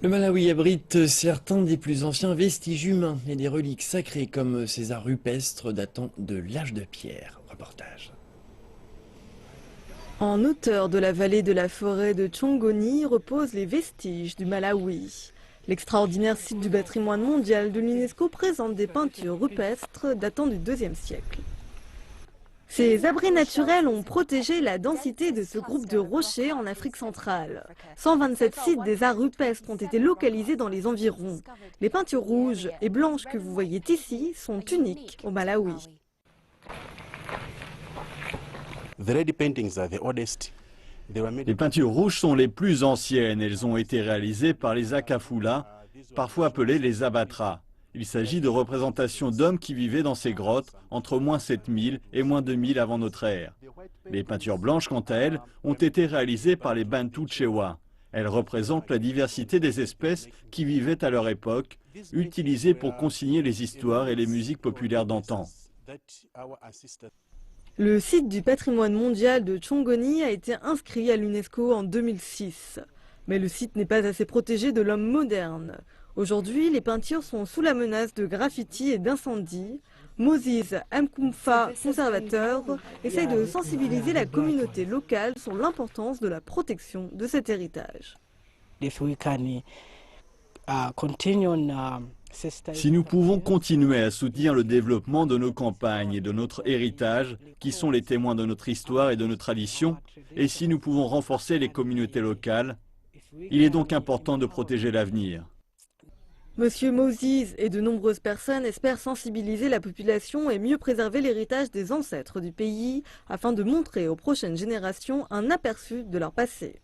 Le Malawi abrite certains des plus anciens vestiges humains et des reliques sacrées comme ces arts rupestres datant de l'âge de pierre. Reportage. En hauteur de la vallée de la forêt de Chongoni reposent les vestiges du Malawi. L'extraordinaire site du patrimoine mondial de l'UNESCO présente des peintures rupestres datant du IIe siècle. Ces abris naturels ont protégé la densité de ce groupe de rochers en Afrique centrale. 127 sites des arts rupestres ont été localisés dans les environs. Les peintures rouges et blanches que vous voyez ici sont uniques au Malawi. Les peintures rouges sont les plus anciennes. Elles ont été réalisées par les Akafula, parfois appelés les Abatras. Il s'agit de représentations d'hommes qui vivaient dans ces grottes entre moins 7000 et moins 2000 avant notre ère. Les peintures blanches, quant à elles, ont été réalisées par les Bantu Chewa. Elles représentent la diversité des espèces qui vivaient à leur époque, utilisées pour consigner les histoires et les musiques populaires d'antan. Le site du patrimoine mondial de Chongoni a été inscrit à l'UNESCO en 2006. Mais le site n'est pas assez protégé de l'homme moderne. Aujourd'hui, les peintures sont sous la menace de graffitis et d'incendies. Moses Mkumfa, conservateur, essaye de sensibiliser la communauté locale sur l'importance de la protection de cet héritage. Si nous pouvons continuer à soutenir le développement de nos campagnes et de notre héritage, qui sont les témoins de notre histoire et de nos traditions, et si nous pouvons renforcer les communautés locales, il est donc important de protéger l'avenir. Monsieur Moses et de nombreuses personnes espèrent sensibiliser la population et mieux préserver l'héritage des ancêtres du pays afin de montrer aux prochaines générations un aperçu de leur passé.